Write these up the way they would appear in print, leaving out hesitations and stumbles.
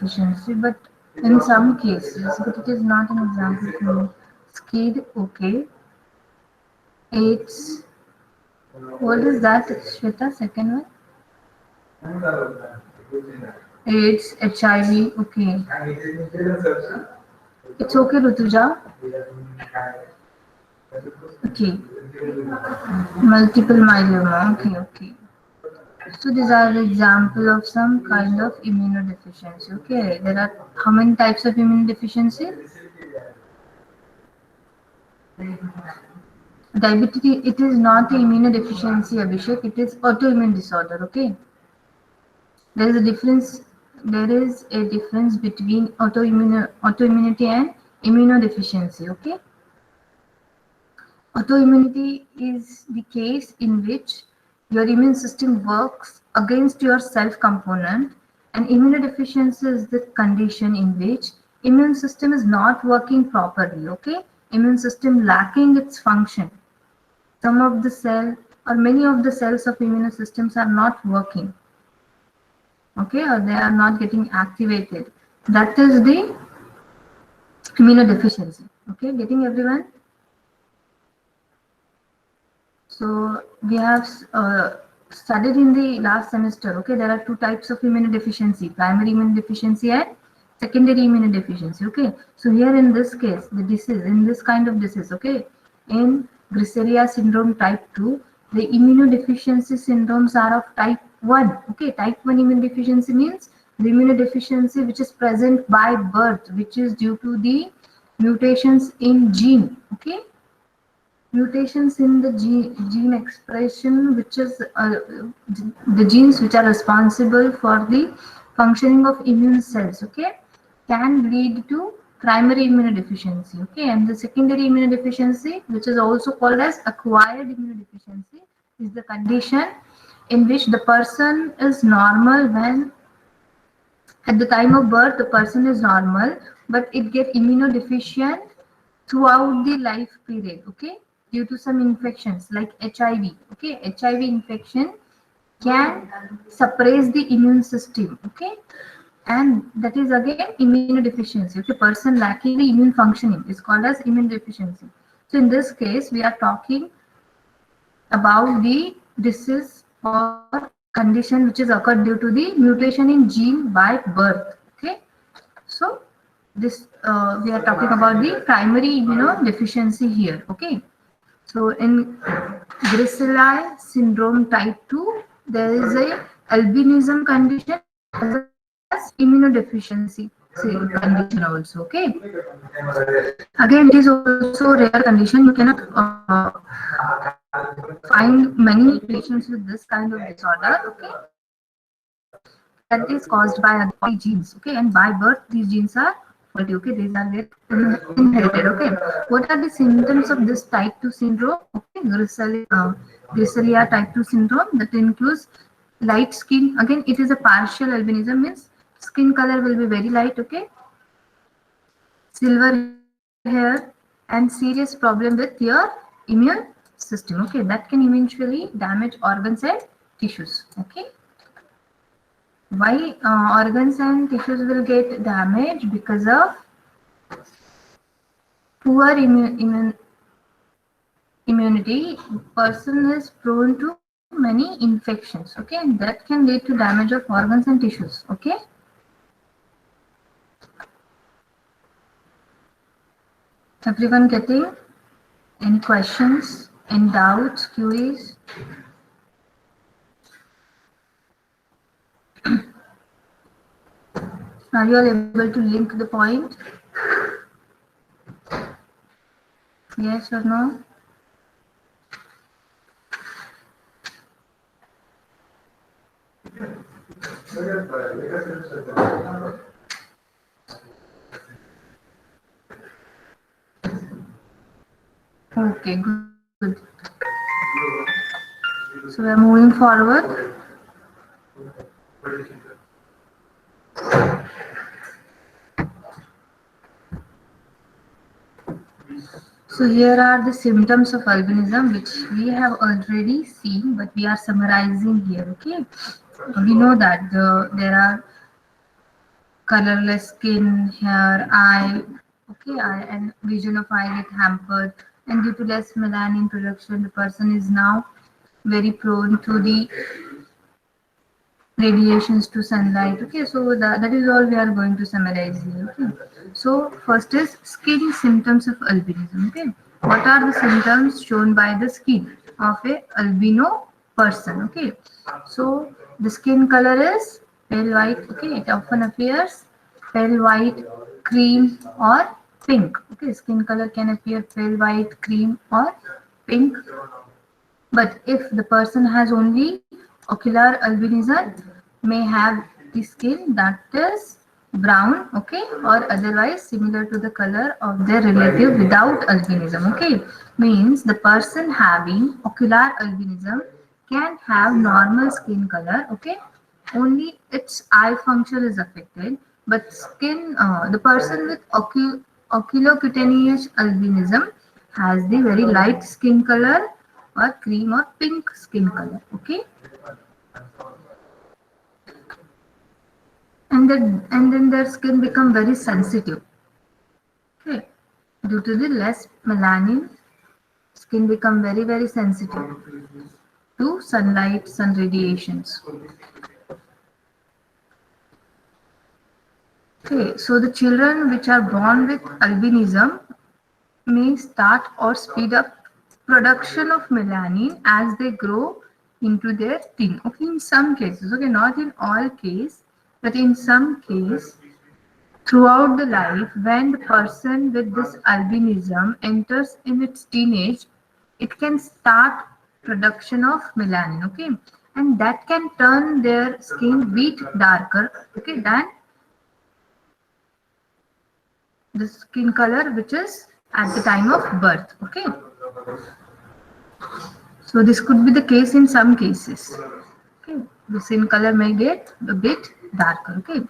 immunodeficiency, but in some cases, but it is not an example for me. SCID, okay. AIDS, what is that, Shweta? Second one? AIDS, HIV, okay. It's okay, Rutuja. Okay. Multiple myeloma, okay, okay. So these are the example of some kind of immunodeficiency. Okay, there are how many types of immunodeficiency? Diabetes, it is not immunodeficiency, Abhishek. It is autoimmune disorder. Okay, there is a difference. There is a difference between autoimmunity and immunodeficiency. Okay, autoimmunity is the case in which your immune system works against your self component, and immunodeficiency is the condition in which immune system is not working properly. Okay, immune system lacking its function. Some of the cell or many of the cells of immune systems are not working. Okay, or they are not getting activated. That is the immunodeficiency. Okay, getting everyone? So we have studied in the last semester. Okay, there are two types of immunodeficiency: primary immunodeficiency and secondary immunodeficiency. Okay, so here in this case, the disease, in this kind of disease, okay, in Grisseria syndrome type 2, the immunodeficiency syndromes are of type 1. Okay, type 1 immunodeficiency means the immunodeficiency which is present by birth, which is due to the mutations in gene. Okay, mutations in the gene expression, which is the genes which are responsible for the functioning of immune cells, okay, can lead to primary immunodeficiency. Okay, and the secondary immunodeficiency, which is also called as acquired immunodeficiency, is the condition in which the person is normal when at the time of birth the person is normal, but it get immunodeficient throughout the life period, okay, due to some infections like HIV. Okay, HIV infection can suppress the immune system. Okay, and that is again immunodeficiency. Okay, person lacking the immune functioning is called as immune deficiency. So in this case we are talking about the disease or condition which is occurred due to the mutation in gene by birth. Okay, so this we are talking about the primary immunodeficiency here. Okay, so in Grisserie syndrome type 2, there is a albinism condition as well as immunodeficiency condition also. Okay, again it is also a rare condition. You cannot find many patients with this kind of disorder. Okay, that is caused by genes. Okay, and by birth these genes are faulty. Okay, these are their inherited. Okay, what are the symptoms of this type 2 syndrome? Okay, Grisseria type 2 syndrome, that includes light skin. Again, it is a partial albinism, means skin color will be very light. Okay, silver hair, and serious problem with your immune system. Okay, that can eventually damage organs and tissues. Okay, why organs and tissues will get damaged? Because of poor immunity. Person is prone to many infections. Okay, and that can lead to damage of organs and tissues. Okay, everyone getting? Any questions, any doubts, queries? Are you all able to link the point? Yes or no? Okay, good. So we are moving forward. So here are the symptoms of albinism, which we have already seen, but we are summarizing here. Okay, we know that there are colorless skin, hair, eye, okay, eye and vision of eye get hampered, and due to less melanin production, the person is now very prone to the radiations to sunlight. Okay, so that is all we are going to summarize here. Okay, so first is skin symptoms of albinism. Okay, what are the symptoms shown by the skin of a albino person? Okay, so the skin color is pale white. Okay, it often appears pale white, cream, or pink. Okay, skin color can appear pale white, cream, or pink. But if the person has only ocular albinism, may have the skin that is brown, okay, or otherwise similar to the color of their relative without albinism. Okay, means the person having ocular albinism can have normal skin color. Okay, only its eye function is affected, but the person with oculocutaneous albinism has the very light skin color or cream or pink skin color. Okay, and then their skin become very sensitive. Okay, due to the less melanin, skin become very sensitive to sunlight, sun radiations. Okay, so the children which are born with albinism may start or speed up production of melanin as they grow into their teen. Okay, in some cases, okay, not in all case, but in some case, throughout the life, when the person with this albinism enters in its teenage, it can start production of melanin. Okay, and that can turn their skin bit darker. Okay, than the skin color which is at the time of birth. Okay, so this could be the case in some cases. Okay, the skin color may get a bit darker. Okay,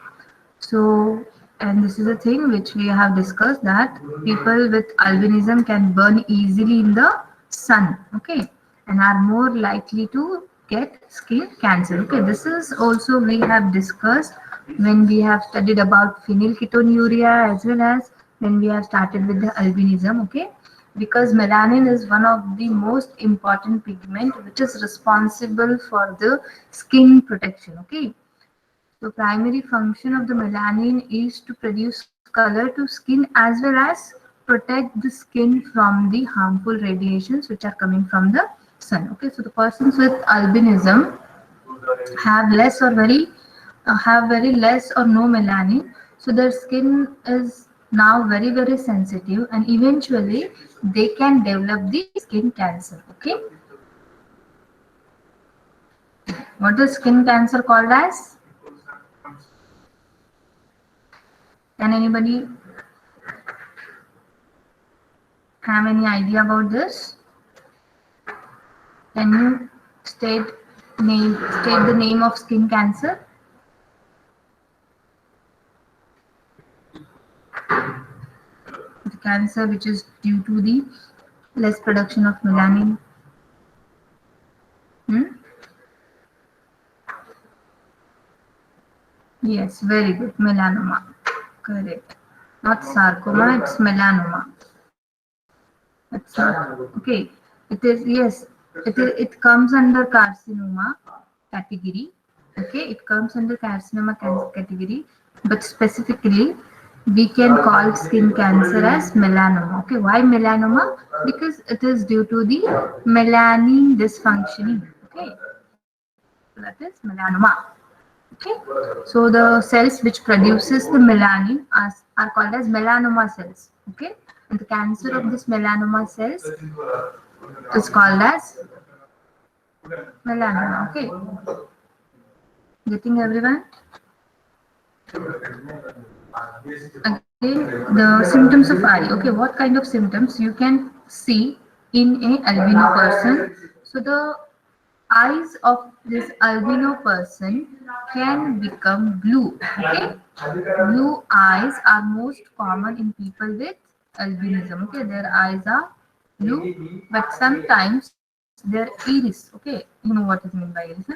so and this is a thing which we have discussed, that people with albinism can burn easily in the sun. Okay, and are more likely to get skin cancer. Okay, this is also we have discussed when we have studied about phenylketonuria, as well as when we have started with the albinism. Okay, because melanin is one of the most important pigment which is responsible for the skin protection. Okay, so primary function of the melanin is to produce color to skin as well as protect the skin from the harmful radiations which are coming from the sun. Okay, so the persons with albinism have less or have very less or no melanin, so their skin is now very sensitive, and eventually they can develop the skin cancer. Okay, what is skin cancer called as? Can anybody have any idea about this? Can you state the name of skin cancer? The cancer which is due to the less production of melanin. Hmm? Yes, very good. Melanoma. Correct. Not sarcoma, it's melanoma. It's not okay. It is, yes. It comes under carcinoma category. Okay, it comes under carcinoma category, but specifically we can call skin cancer as melanoma. Okay, why melanoma? Because it is due to the melanin dysfunctioning. Okay, so that is melanoma. Okay, so the cells which produces the melanin are called as melanoma cells. Okay, and the cancer of this melanoma cells is called as melanoma. Okay, getting everyone? Again, the symptoms of eye. Okay, what kind of symptoms you can see in a albino person? So the eyes of this albino person can become blue. Okay, blue eyes are most common in people with albinism. Okay, their eyes are blue, but sometimes their iris. Okay, you know what is meant by iris, huh?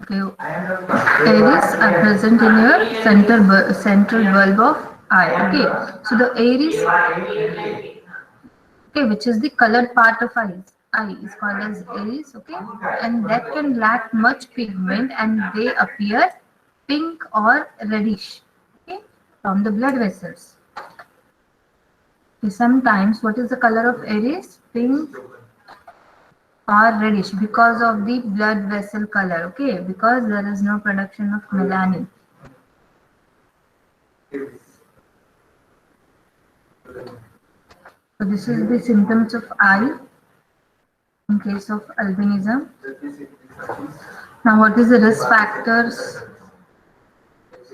Okay, iris are present in your central bulb of eye. Okay, so the iris, okay, which is the colored part of eye is called as iris. Okay, and that can lack much pigment and they appear pink or reddish. Okay, from the blood vessels. Okay, sometimes what is the color of iris? Pink or reddish because of the blood vessel color. Okay, because there is no production of melanin. So this is the symptoms of eye in case of albinism. Now what is the risk factors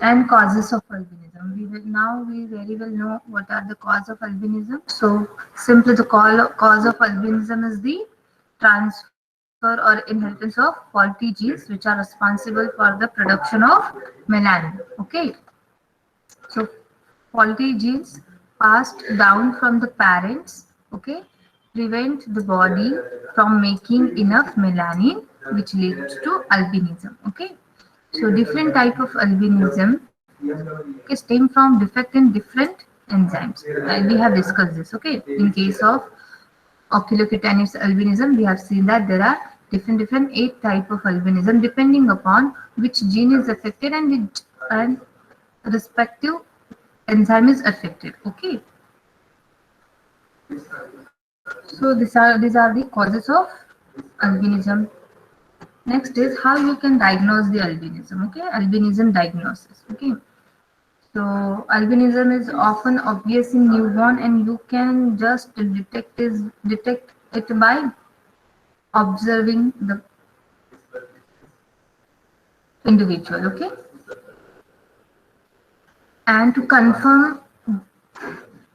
and causes of albinism? We very well know what are the cause of albinism. So simply the cause of albinism is the transfer or inheritance of faulty genes which are responsible for the production of melanin. Okay. So faulty genes passed down from the parents, okay, prevent the body from making enough melanin, which leads to albinism. Okay, so different type of albinism, okay, stem from defect in different enzymes. We have discussed this. Okay, in case of oculocutaneous albinism, we have seen that there are different 8 type of albinism depending upon which gene is affected and respective enzyme is affected. Okay, so these are the causes of albinism. Next is how you can diagnose the albinism. Okay, albinism diagnosis. Okay, so albinism is often obvious in newborn and you can just detect it by observing the individual. Okay, and to confirm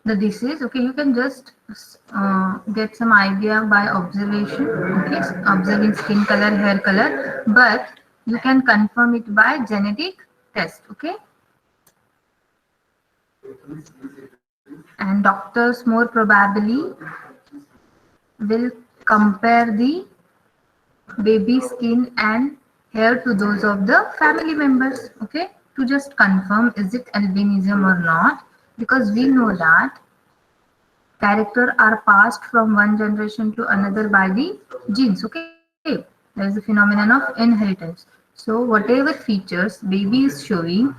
the disease, okay, you can just get some idea by observation. Okay, observing skin color, hair color, but you can confirm it by genetic test. Okay, and doctors more probably will compare the baby skin and hair to those of the family members. Okay, to just confirm is it albinism or not, because we know that character are passed from one generation to another by the genes. Okay, there is a phenomenon of inheritance. So whatever features baby is showing,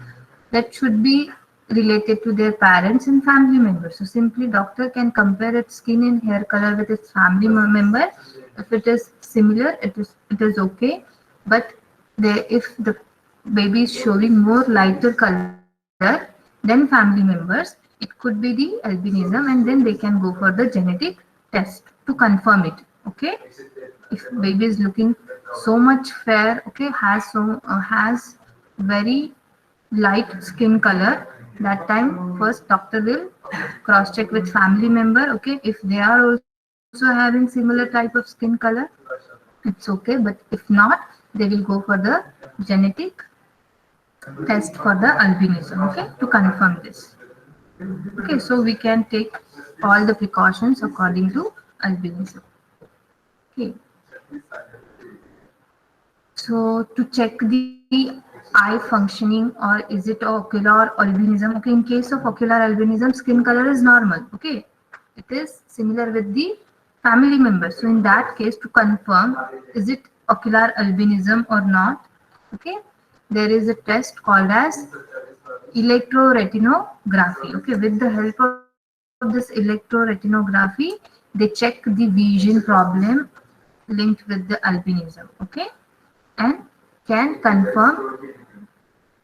that should be related to their parents and family members. So simply doctor can compare its skin and hair color with its family member. If it is similar, it is okay. But if the baby is showing more lighter color than family members, it could be the albinism, and then they can go for the genetic test to confirm it. Okay, if baby is looking so much fair, okay, has very light skin color, that time first doctor will cross check with family member. Okay, if they are also having similar type of skin color, it's okay, but if not, they will go for the genetic test for the albinism. Okay, to confirm this. Okay, so we can take all the precautions according to albinism. Okay, so to check the eye functioning, or is it ocular albinism? Okay, in case of ocular albinism, skin color is normal. Okay, it is similar with the family members. So in that case, to confirm is it ocular albinism or not, okay, there is a test called as electroretinography. Okay, with the help of this electroretinography, they check the vision problem linked with the albinism. Okay, and can confirm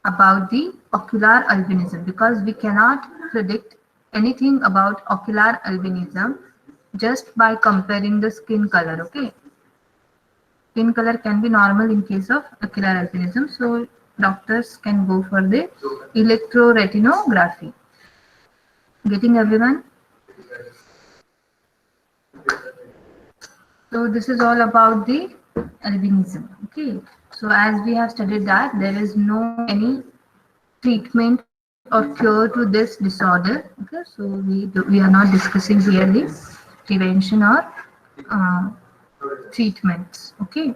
about the ocular albinism, because we cannot predict anything about ocular albinism just by comparing the skin color. Okay, skin color can be normal in case of ocular albinism, so doctors can go for the electroretinography. Getting everyone? So this is all about the albinism. Okay, so as we have studied that there is no any treatment or cure to this disorder. Okay, so we are not discussing here the prevention or uh, treatments. Okay,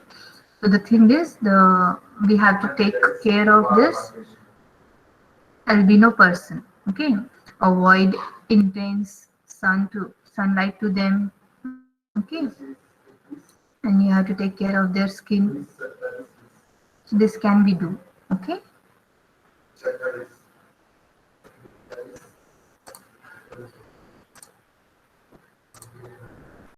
so the thing is, the we have to take care of this albino person. Okay, avoid intense sunlight to them. Okay, and you have to take care of their skin. So this can be do. Okay.